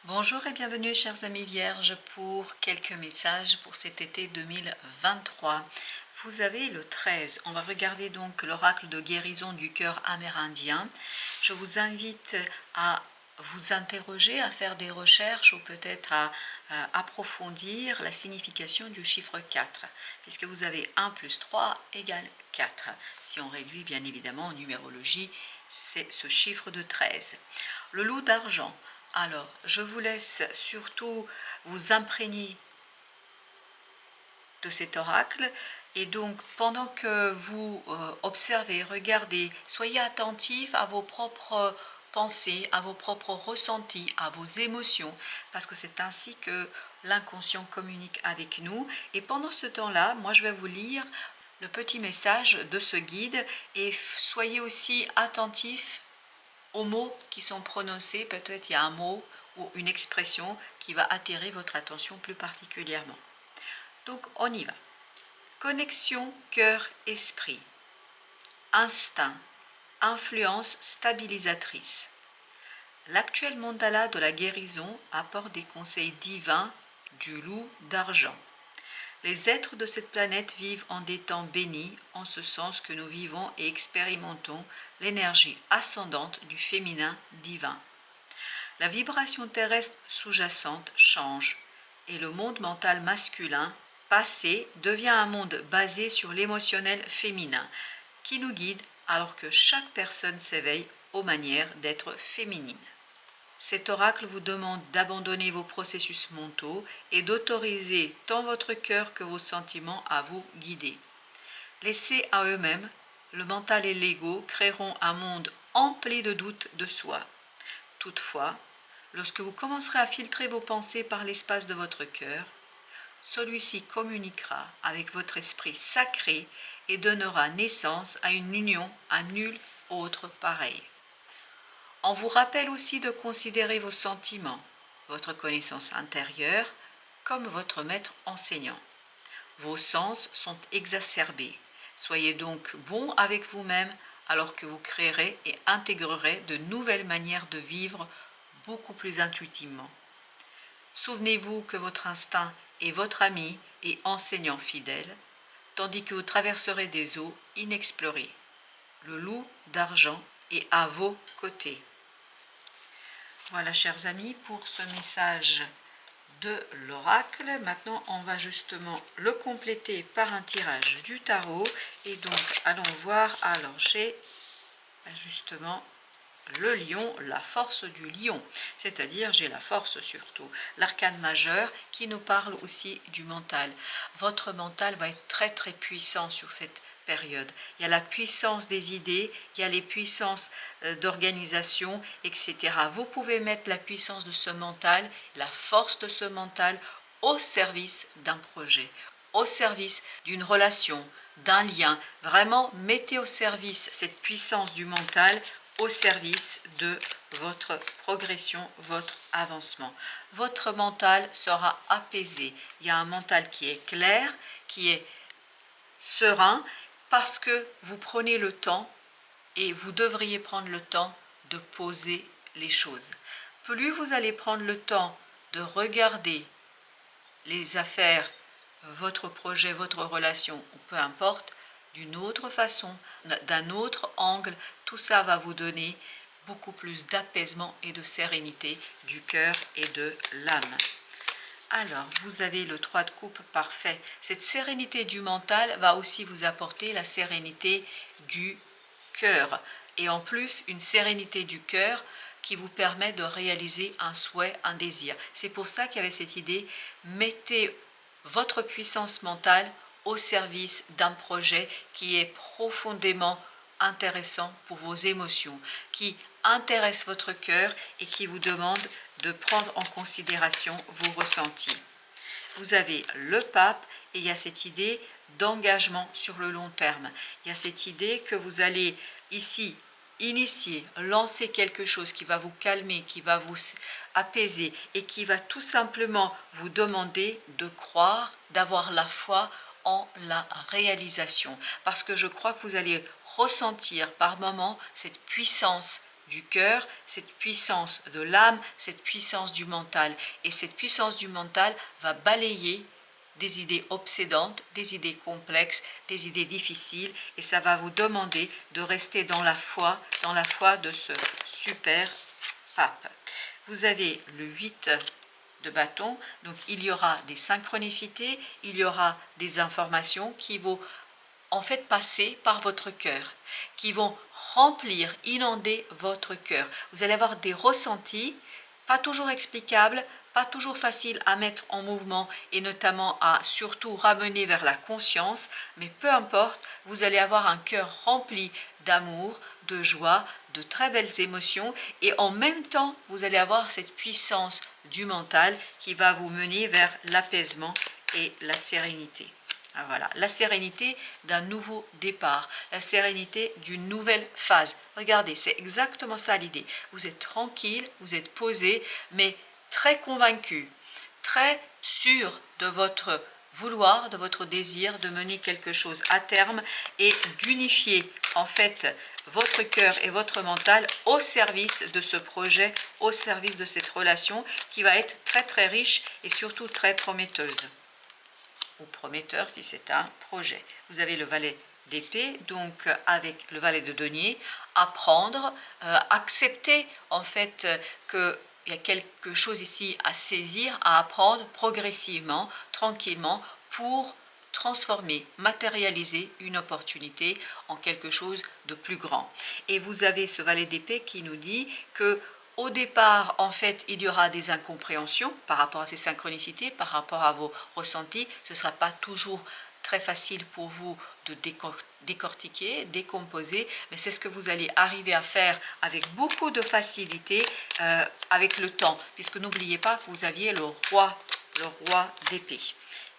Bonjour et bienvenue chers amis vierges pour quelques messages pour cet été 2023. Vous avez le 13. On va regarder donc l'oracle de guérison du cœur amérindien. Je vous invite à vous interroger, à faire des recherches ou peut-être à approfondir la signification du chiffre 4, puisque vous avez 1 plus 3 égale 4. Si on réduit bien évidemment en numérologie, c'est ce chiffre de 13. Le loup d'argent. Alors, je vous laisse surtout vous imprégner de cet oracle et donc pendant que vous observez, regardez, soyez attentifs à vos propres pensées, à vos propres ressentis, à vos émotions, parce que c'est ainsi que l'inconscient communique avec nous. Et pendant ce temps-là, moi je vais vous lire le petit message de ce guide et soyez aussi attentifs aux mots qui sont prononcés. Peut-être il y a un mot ou une expression qui va attirer votre attention plus particulièrement. Donc on y va. Connexion cœur-esprit. Instinct. Influence stabilisatrice. L'actuel mandala de la guérison apporte des conseils divins du loup d'argent. Les êtres de cette planète vivent en des temps bénis, en ce sens que nous vivons et expérimentons l'énergie ascendante du féminin divin. La vibration terrestre sous-jacente change et le monde mental masculin, passé, devient un monde basé sur l'émotionnel féminin, qui nous guide alors que chaque personne s'éveille aux manières d'être féminine. Cet oracle vous demande d'abandonner vos processus mentaux et d'autoriser tant votre cœur que vos sentiments à vous guider. Laissés à eux-mêmes, le mental et l'ego créeront un monde empli de doutes de soi. Toutefois, lorsque vous commencerez à filtrer vos pensées par l'espace de votre cœur, celui-ci communiquera avec votre esprit sacré et donnera naissance à une union à nul autre pareille. On vous rappelle aussi de considérer vos sentiments, votre connaissance intérieure, comme votre maître enseignant. Vos sens sont exacerbés. Soyez donc bon avec vous-même alors que vous créerez et intégrerez de nouvelles manières de vivre beaucoup plus intuitivement. Souvenez-vous que votre instinct est votre ami et enseignant fidèle, tandis que vous traverserez des eaux inexplorées. Le loup d'argent est à vos côtés. Voilà, chers amis, pour ce message de l'oracle. Maintenant, on va justement le compléter par un tirage du tarot. Et donc, allons voir. Alors, j'ai justement le lion, la force du lion, c'est-à-dire j'ai la force surtout, l'arcane majeur qui nous parle aussi du mental. Votre mental va être très très puissant sur cette période. Il y a la puissance des idées, il y a les puissances d'organisation, etc. Vous pouvez mettre la puissance de ce mental, la force de ce mental au service d'un projet, au service d'une relation, d'un lien. Vraiment, mettez au service cette puissance du mental au service de votre progression, votre avancement. Votre mental sera apaisé. Il y a un mental qui est clair, qui est serein, parce que vous prenez le temps, et vous devriez prendre le temps de poser les choses. Plus vous allez prendre le temps de regarder les affaires, votre projet, votre relation, ou peu importe, d'une autre façon, d'un autre angle, tout ça va vous donner beaucoup plus d'apaisement et de sérénité du cœur et de l'âme. Alors, vous avez le 3 de coupe parfait. Cette sérénité du mental va aussi vous apporter la sérénité du cœur. Et en plus, une sérénité du cœur qui vous permet de réaliser un souhait, un désir. C'est pour ça qu'il y avait cette idée, mettez votre puissance mentale au service d'un projet qui est profondément intéressant pour vos émotions, qui intéresse votre cœur et qui vous demande de prendre en considération vos ressentis. Vous avez le pape et il y a cette idée d'engagement sur le long terme. Il y a cette idée que vous allez ici initier, lancer quelque chose qui va vous calmer, qui va vous apaiser et qui va tout simplement vous demander de croire, d'avoir la foi en la réalisation. Parce que je crois que vous allez ressentir par moments cette puissance du cœur, cette puissance de l'âme, cette puissance du mental. Et cette puissance du mental va balayer des idées obsédantes, des idées complexes, des idées difficiles, et ça va vous demander de rester dans la foi de ce super pape. Vous avez le 8 de bâton, donc il y aura des synchronicités, il y aura des informations qui vont en fait passer par votre cœur, qui vont remplir, inonder votre cœur. Vous allez avoir des ressentis, pas toujours explicables, pas toujours faciles à mettre en mouvement et notamment à surtout ramener vers la conscience, mais peu importe, vous allez avoir un cœur rempli d'amour, de joie, de très belles émotions et en même temps, vous allez avoir cette puissance du mental qui va vous mener vers l'apaisement et la sérénité. Voilà, la sérénité d'un nouveau départ, la sérénité d'une nouvelle phase. Regardez, c'est exactement ça l'idée. Vous êtes tranquille, vous êtes posé, mais très convaincu, très sûr de votre vouloir, de votre désir de mener quelque chose à terme et d'unifier en fait votre cœur et votre mental au service de ce projet, au service de cette relation qui va être très très riche et surtout très prometteuse. Ou prometteur si c'est un projet. Vous avez le valet d'épée, donc avec le valet de denier, apprendre, accepter en fait qu'il y a quelque chose ici à saisir, à apprendre progressivement, tranquillement, pour transformer, matérialiser une opportunité en quelque chose de plus grand. Et vous avez ce valet d'épée qui nous dit que au départ, en fait, il y aura des incompréhensions par rapport à ces synchronicités, par rapport à vos ressentis. Ce ne sera pas toujours très facile pour vous de décortiquer, décomposer, mais c'est ce que vous allez arriver à faire avec beaucoup de facilité avec le temps, puisque n'oubliez pas que vous aviez le roi d'épée.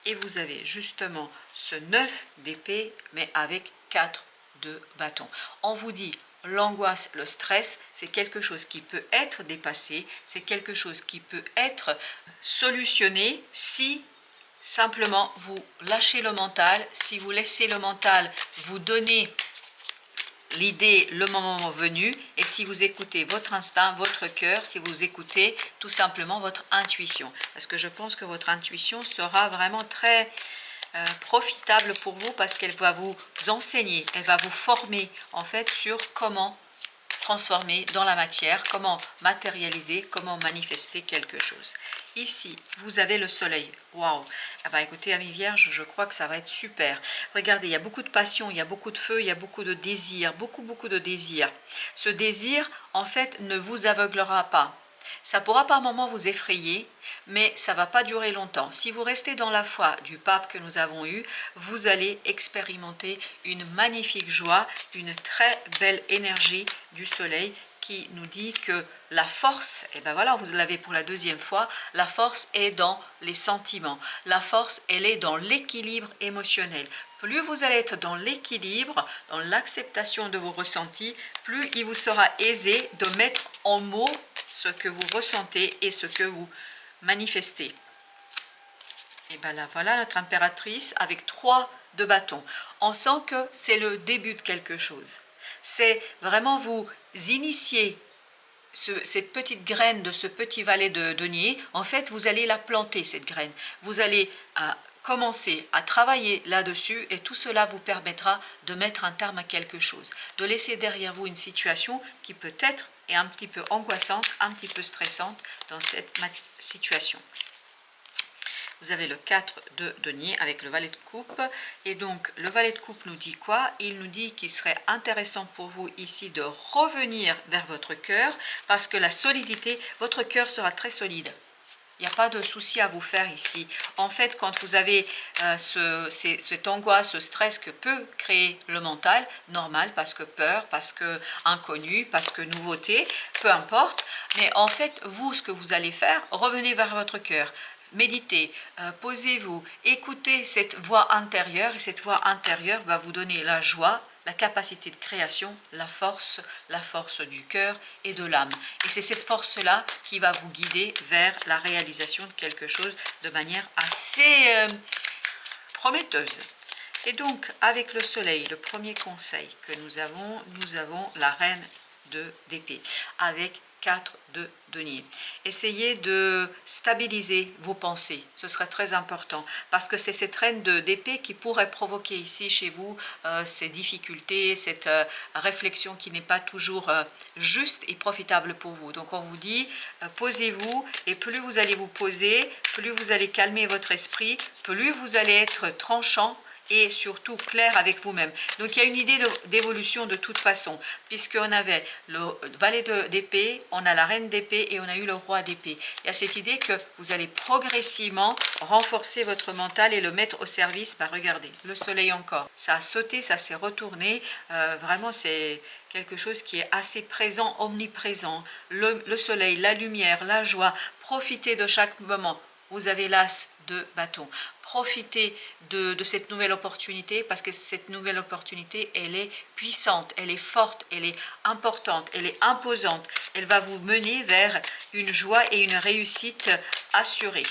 Et vous avez justement ce 9 d'épée, mais avec 4 de bâton. On vous dit, l'angoisse, le stress, c'est quelque chose qui peut être dépassé, c'est quelque chose qui peut être solutionné si simplement vous lâchez le mental, si vous laissez le mental vous donner l'idée le moment venu et si vous écoutez votre instinct, votre cœur, si vous écoutez tout simplement votre intuition. Parce que je pense que votre intuition sera vraiment très profitable pour vous parce qu'elle va vous enseigner, elle va vous former en fait sur comment transformer dans la matière, comment matérialiser, comment manifester quelque chose. Ici, vous avez le soleil. Waouh! Eh bien, écoutez, amis vierges, je crois que ça va être super. Regardez, il y a beaucoup de passion, il y a beaucoup de feu, il y a beaucoup de désir, beaucoup de désir. Ce désir, en fait, ne vous aveuglera pas. Ça pourra par moments vous effrayer, mais ça ne va pas durer longtemps. Si vous restez dans la foi du pape que nous avons eu, vous allez expérimenter une magnifique joie, une très belle énergie du soleil qui nous dit que la force, et ben voilà, vous l'avez pour la deuxième fois, la force est dans les sentiments. La force, elle est dans l'équilibre émotionnel. Plus vous allez être dans l'équilibre, dans l'acceptation de vos ressentis, plus il vous sera aisé de mettre en mots ce que vous ressentez et ce que vous manifestez. Et bien là, voilà notre impératrice avec 3 de bâton. On sent que c'est le début de quelque chose. C'est vraiment vous initier cette petite graine de ce petit valet de denier. En fait, vous allez la planter, cette graine. Vous allez commencer à travailler là-dessus et tout cela vous permettra de mettre un terme à quelque chose, de laisser derrière vous une situation qui peut-être est un petit peu angoissante, un petit peu stressante dans cette situation. Vous avez le 4 de denier avec le valet de coupe. Et donc, le valet de coupe nous dit quoi? Il nous dit qu'il serait intéressant pour vous ici de revenir vers votre cœur parce que la solidité, votre cœur sera très solide. Il n'y a pas de souci à vous faire ici. En fait, quand vous avez cette angoisse, ce stress que peut créer le mental, normal, parce que peur, parce que inconnu, parce que nouveauté, peu importe. Mais en fait, vous, ce que vous allez faire, revenez vers votre cœur. Méditez, posez-vous, écoutez cette voix intérieure et cette voix intérieure va vous donner la joie, la capacité de création, la force du cœur et de l'âme. Et c'est cette force-là qui va vous guider vers la réalisation de quelque chose de manière assez prometteuse. Et donc, avec le soleil, le premier conseil que nous avons la reine d'épée avec 4 de denier. Essayez de stabiliser vos pensées, ce serait très important parce que c'est cette reine d'épée qui pourrait provoquer ici chez vous ces difficultés, cette réflexion qui n'est pas toujours juste et profitable pour vous. Donc on vous dit posez-vous, et plus vous allez vous poser, plus vous allez calmer votre esprit, plus vous allez être tranchant et surtout clair avec vous-même. Donc il y a une idée d'évolution de toute façon, puisqu'on avait le valet d'épée, on a la reine d'épée et on a eu le roi d'épée. Il y a cette idée que vous allez progressivement renforcer votre mental et le mettre au service. Regardez, le soleil encore, ça a sauté, ça s'est retourné, vraiment c'est quelque chose qui est assez présent, omniprésent. Le soleil, la lumière, la joie, profitez de chaque moment. Vous avez l'as de bâton. Profitez de cette nouvelle opportunité parce que cette nouvelle opportunité, elle est puissante, elle est forte, elle est importante, elle est imposante. Elle va vous mener vers une joie et une réussite assurée.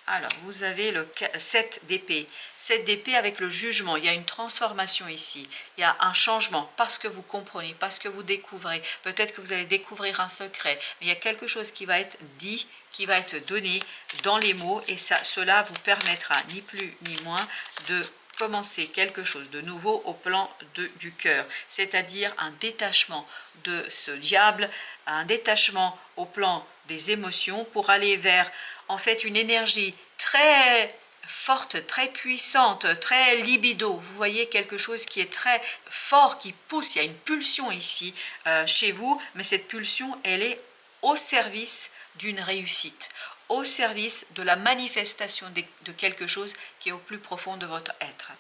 Alors, vous avez le 7 d'épée. 7 d'épée avec le jugement. Il y a une transformation ici. Il y a un changement parce que vous comprenez, parce que vous découvrez. Peut-être que vous allez découvrir un secret. Mais il y a quelque chose qui va être dit, qui va être donné dans les mots. Et cela vous permettra, ni plus ni moins, de commencer quelque chose de nouveau au plan du cœur. C'est-à-dire un détachement de ce diable, un détachement au plan des émotions pour aller vers en fait une énergie très forte, très puissante, très libido. Vous voyez quelque chose qui est très fort, qui pousse. Il y a une pulsion ici chez vous, mais cette pulsion, elle est au service d'une réussite, au service de la manifestation de quelque chose qui est au plus profond de votre être.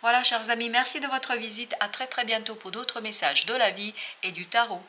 Voilà, chers amis, merci de votre visite. À très très bientôt pour d'autres messages de la vie et du tarot.